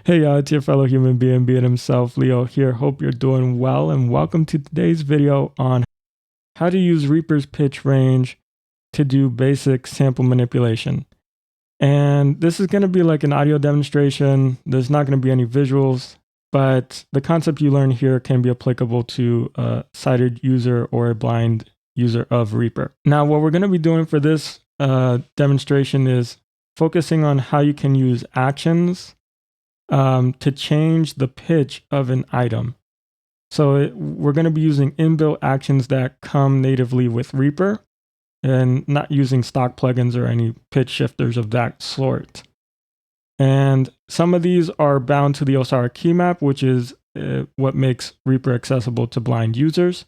Hey, it's your fellow human being himself, Leo here. Hope you're doing well, and welcome to today's video on how to use Reaper's pitch range to do basic sample manipulation. And this is going to be like an audio demonstration. There's not going to be any visuals, but the concept you learn here can be applicable to a sighted user or a blind user of Reaper. Now, what we're going to be doing for this demonstration is focusing on how you can use actions to change the pitch of an item. So we're going to be using inbuilt actions that come natively with Reaper and not using stock plugins or any pitch shifters of that sort. And some of these are bound to the OSARA keymap, which is what makes Reaper accessible to blind users.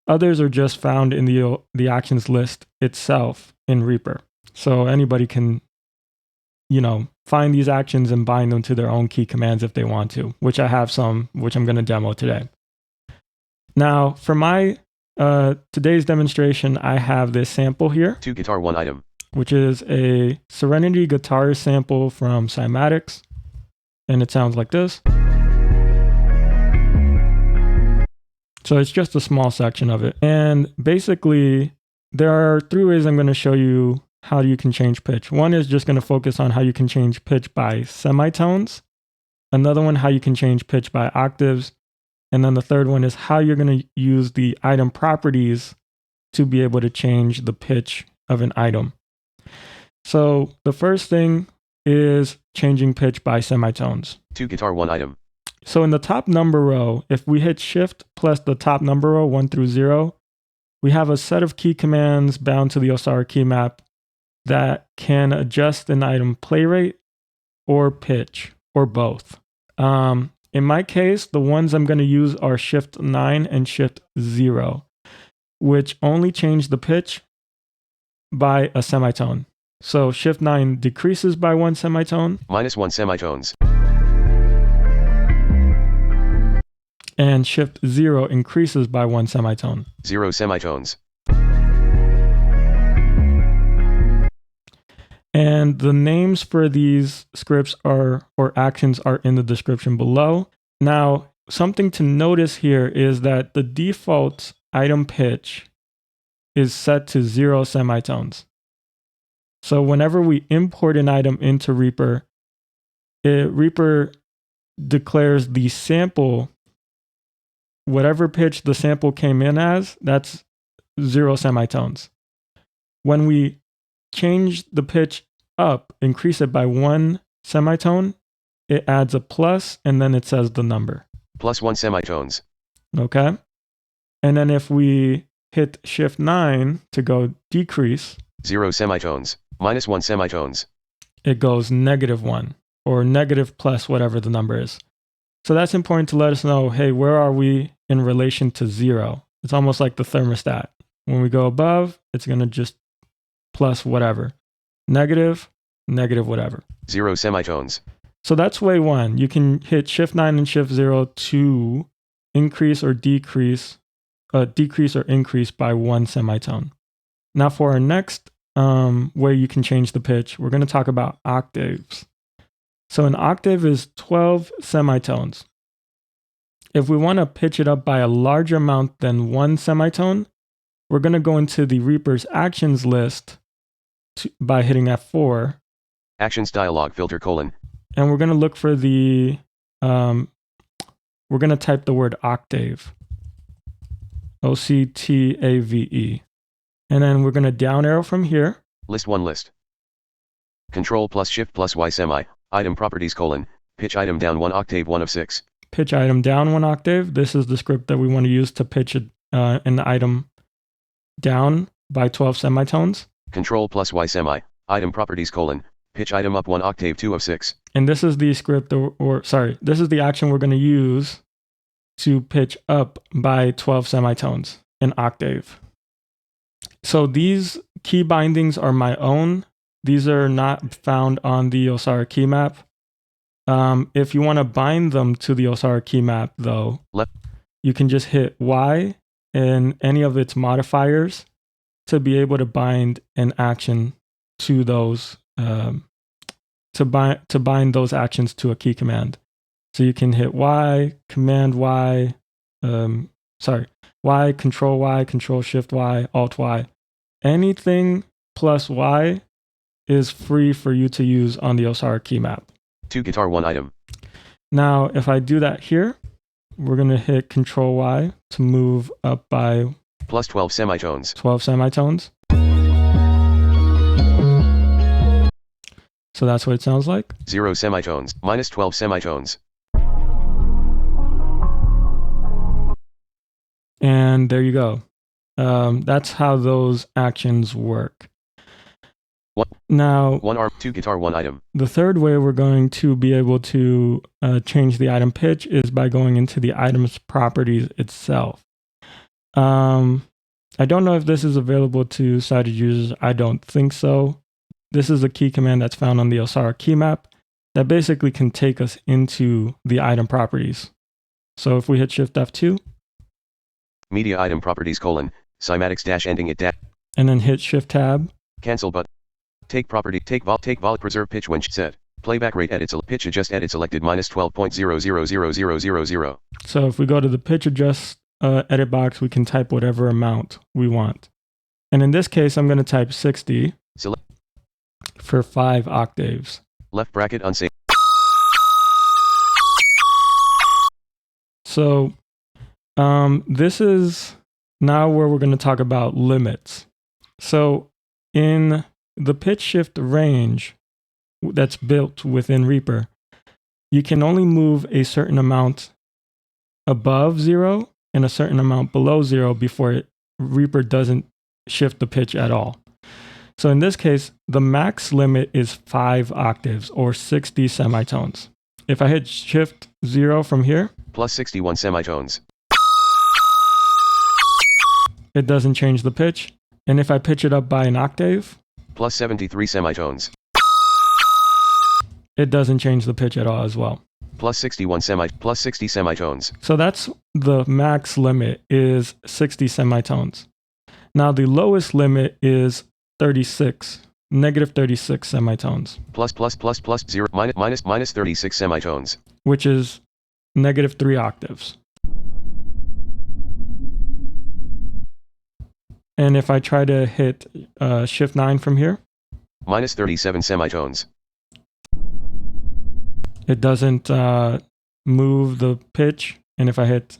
Others are just found in the actions list itself in Reaper. So anybody can, find these actions and bind them to their own key commands if they want to, which I have some, which I'm going to demo today. Now, for my today's demonstration, I have this sample here. 2 guitar 1 item. Which is a Serenity guitar sample from Cymatics. And it sounds like this. So it's just a small section of it. And basically, there are 3 ways I'm going to show you how you can change pitch. One is just going to focus on how you can change pitch by semitones. Another one, how you can change pitch by octaves. And then the third one is how you're going to use the item properties to be able to change the pitch of an item. So the first thing is changing pitch by semitones. 2 guitar 1 item. So in the top number row, if we hit Shift plus the top number row 1 through 0, we have a set of key commands bound to the OSARA keymap that can adjust an item play rate or pitch or both. In my case, the ones I'm going to use are Shift 9 and Shift 0, which only change the pitch by a semitone. So Shift 9 decreases by 1 semitone. -1 semitones. And Shift 0 increases by 1 semitone. 0 semitones. And the names for these scripts or actions are in the description below. Now, something to notice here is that the default item pitch is set to 0 semitones. So whenever we import an item into Reaper, Reaper declares the sample, whatever pitch the sample came in as, that's 0 semitones. When we change the pitch up, increase it by 1 semitone, it adds a plus, and then it says the number. +1 semitones. Okay? And then if we hit Shift 9 to go decrease, 0 semitones. -1 semitones. it goes -1 or negative plus whatever the number is. So that's important to let us know, hey, where are we in relation to 0? It's almost like the thermostat. When we go above, it's going to just plus whatever. Negative, whatever. 0 semitones. So that's way 1. You can hit Shift 9 and Shift 0 to increase or decrease or increase by 1 semitone. Now for our next way you can change the pitch, we're going to talk about octaves. So an octave is 12 semitones. If we want to pitch it up by a larger amount than 1 semitone, we're going to go into the Reaper's actions list by hitting F4. Actions dialog filter : and we're going to look for the, we're going to type the word octave. OCTAVE. And then we're going to down arrow from here. List 1 list. Control plus Shift plus Y semi. Item properties : pitch item down 1 octave 1 of 6. Pitch item down 1 octave. This is the script that we want to use to pitch an item down by 12 semitones. Control plus Y semi. Item properties : pitch item up 1 octave 2 of 6. And this is the script, this is the action we're going to use to pitch up by 12 semitones in octave. So these key bindings are my own. These are not found on the OSARA keymap. If you want to bind them to the OSARA keymap, though, you can just hit Y and any of its modifiers to be able to bind an action to those to bind those actions to a key command. So you can hit Y, Command Y, Y, Control Shift Y, Alt Y. Anything plus Y is free for you to use on the OSARA keymap. 2 guitar 1 item. Now, if I do that here, we're going to hit Ctrl Y to move up by plus 12 semitones. 12 semitones. So that's what it sounds like. 0 semitones, minus 12 semitones. And there you go. That's how those actions work. Now, 1 arm, 2 guitar 1 item. The third way we're going to be able to change the item pitch is by going into the item's properties itself. I don't know if this is available to sighted users. I don't think so. This is a key command that's found on the OSARA keymap that basically can take us into the item properties. So if we hit Shift F2, media item properties : cymatics dash ending it dash, and then hit Shift Tab, cancel button, take property, take vol, preserve pitch when set, playback rate edit, pitch adjust edit selected minus 12.000000. So if we go to the pitch adjust edit box, we can type whatever amount we want. And in this case, I'm going to type 60 for 5 octaves. Left bracket unsaved. So this is now where we're going to talk about limits. So in the pitch shift range that's built within Reaper, you can only move a certain amount above 0 and a certain amount below 0 before Reaper doesn't shift the pitch at all. So in this case, the max limit is 5 octaves or 60 semitones. If I hit Shift 0 from here, plus 61 semitones, it doesn't change the pitch. And if I pitch it up by an octave, plus 73 semitones, it doesn't change the pitch at all as well. Plus 60 semitones. So that's the max limit is 60 semitones. Now the lowest limit is 36, negative 36 semitones. Plus 0, minus 36 semitones. Which is negative 3 octaves. And if I try to hit Shift 9 from here, minus 37 semitones. It doesn't move the pitch. And if I hit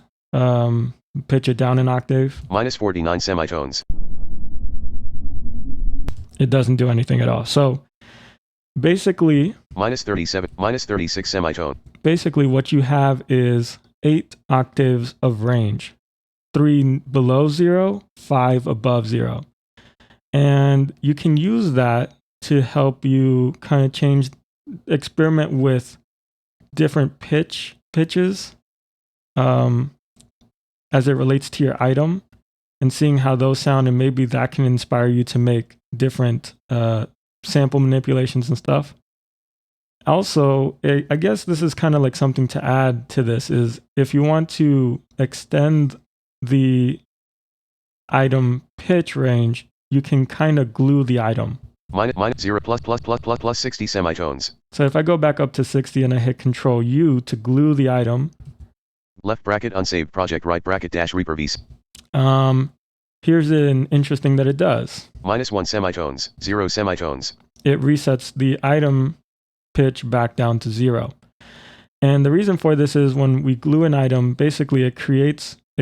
pitch it down an octave, minus 49 semitones. It doesn't do anything at all. So basically, minus 36 semitone. Basically what you have is 8 octaves of range. 3 below 0, 5 above 0. And you can use that to help you kind of experiment with different pitches as it relates to your item and seeing how those sound, and maybe that can inspire you to make different sample manipulations and stuff. Also, I guess this is kind of like something to add to this is if you want to extend the item pitch range, you can kind of glue the item. Minus 0 plus 60 semitones. So if I go back up to 60 and I hit Ctrl U to glue the item. Left bracket unsaved project, right bracket dash Reaper vs. Here's an interesting that it does. Minus 1 semitones, 0 semitones. It resets the item pitch back down to 0. And the reason for this is when we glue an item, basically it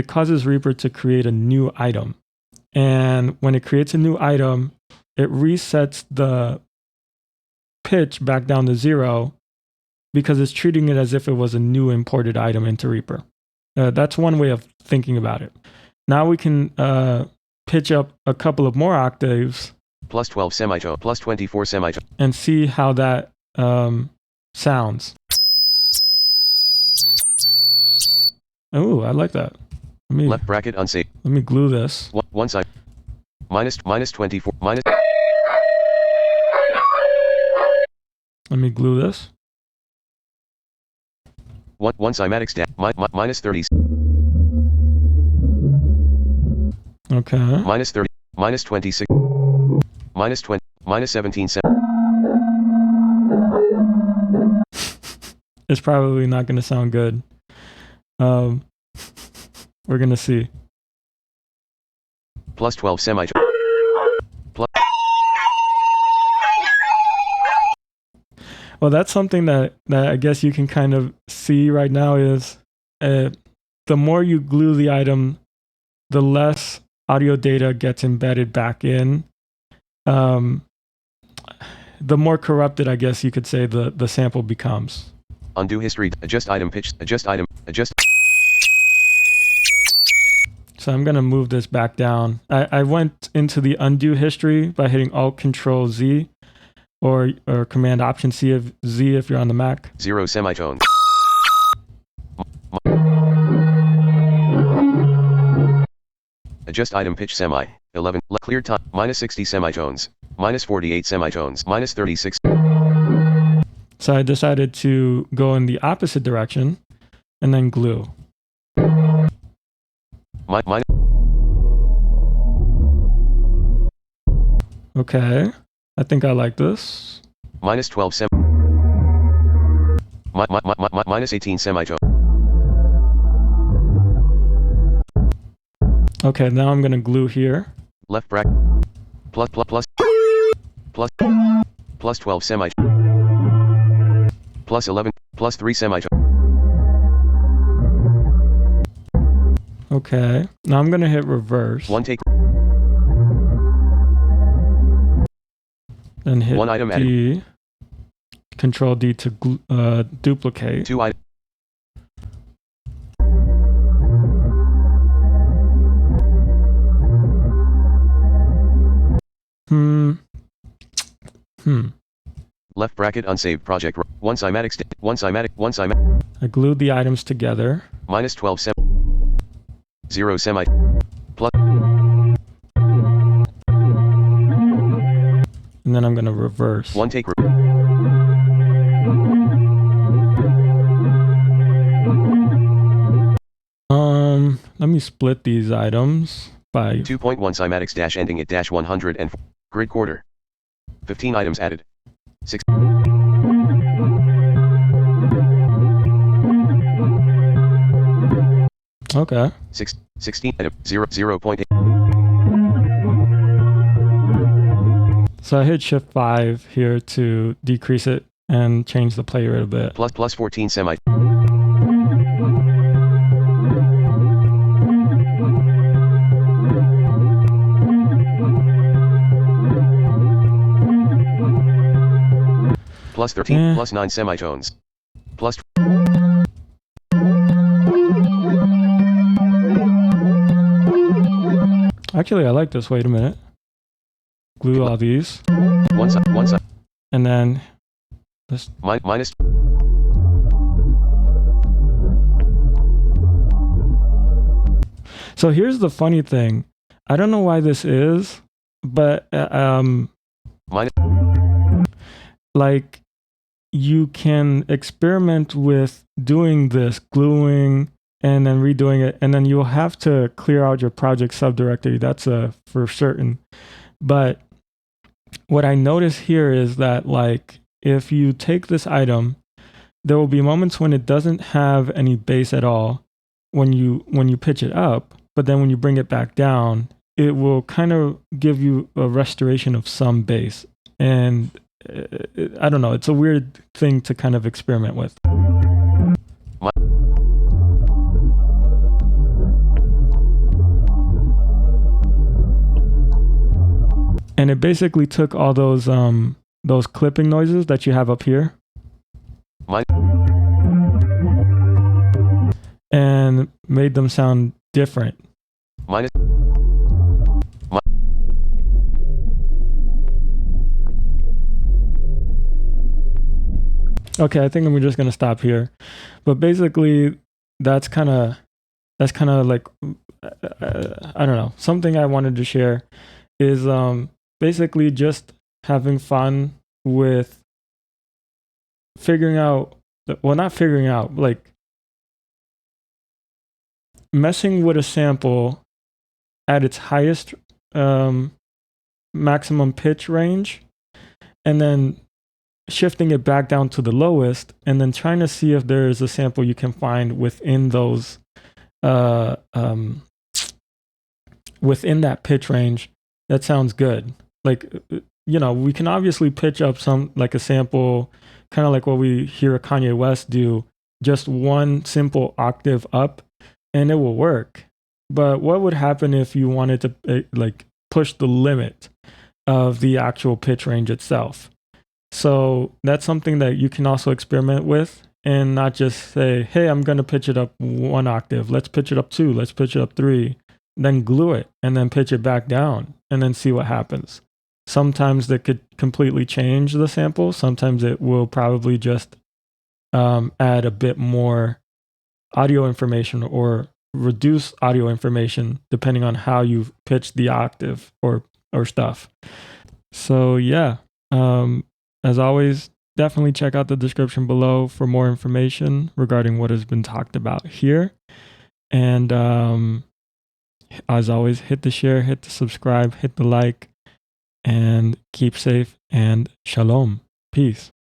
causes Reaper to create a new item. And when it creates a new item, it resets the pitch back down to 0 because it's treating it as if it was a new imported item into Reaper. That's one way of thinking about it. Now we can pitch up a couple of more octaves. Plus 12 semitone, plus 24 semitone. And see how that sounds. Oh, I like that. Left bracket unsaved. Let me glue this. One side. Minus 24. Minus. Let me glue this. One cymatics dash. Minus 30. Okay. Minus 30. Minus 26. Minus 20. Minus 17. it's probably not going to sound good. We're going to see. Plus 12 semitone. Well, that's something that I guess you can kind of see right now is the more you glue the item, the less audio data gets embedded back in. The more corrupted, I guess you could say, the sample becomes. Undo history. Adjust item pitch. Adjust item. Adjust. So I'm going to move this back down. I went into the undo history by hitting Alt Control Z or Command Option Z if you're on the Mac. 0 semitone. Adjust item pitch semi. 11. Clear time. Minus 60 semitones. Minus 48 semitones. Minus 36. So I decided to go in the opposite direction and then glue. Okay, I think I like this. Minus 12 minus 18 semitone. Okay, now I'm gonna glue here. Left bracket. Plus 12 semitone. Plus 11. Plus 3 semitone. Okay, now I'm gonna hit reverse. One take. Then hit one item D. added. Control D to duplicate. 2 items. Left bracket unsaved project. One cymatic. I glued the items together. Minus 12 0 semi. Plus. And then I'm going to reverse. One take. Let me split these items by 2.1 cymatics dash ending at dash 100 and grid quarter. 15 items added. 6. Okay. 16 item 0.8. So I hit Shift 5 here to decrease it and change the play rate a bit. Plus 14 semi. Plus 13, plus 9 semitones. Plus. Actually, I like this. Wait a minute. Glue all these. One side. And then this. Minus. So here's the funny thing. I don't know why this is, but Minus. Like, you can experiment with doing this, gluing and then redoing it, and then you'll have to clear out your project subdirectory. That's for certain. But what I notice here is that, like, if you take this item, there will be moments when it doesn't have any bass at all when you pitch it up, but then when you bring it back down, it will kind of give you a restoration of some bass. And I don't know, it's a weird thing to kind of experiment with. And it basically took all those clipping noises that you have up here and made them sound different. Minus. Okay, I think I'm just gonna stop here. But basically, that's kind of like I don't know. Something I wanted to share is basically just having fun with figuring out. Well, not figuring out, like messing with a sample at its highest maximum pitch range, and then shifting it back down to the lowest, and then trying to see if there is a sample you can find within those within that pitch range that sounds good. Like, we can obviously pitch up some, like a sample, kind of like what we hear Kanye West do, just one simple octave up, and it will work. But what would happen if you wanted to like push the limit of the actual pitch range itself? So that's something that you can also experiment with, and not just say, hey, I'm going to pitch it up 1 octave. Let's pitch it up 2. Let's pitch it up 3. Then glue it and then pitch it back down and then see what happens. Sometimes that could completely change the sample. Sometimes it will probably just add a bit more audio information or reduce audio information depending on how you pitch the octave or stuff. So yeah, as always, definitely check out the description below for more information regarding what has been talked about here. And as always, hit the share, hit the subscribe, hit the like, and keep safe, and shalom. Peace.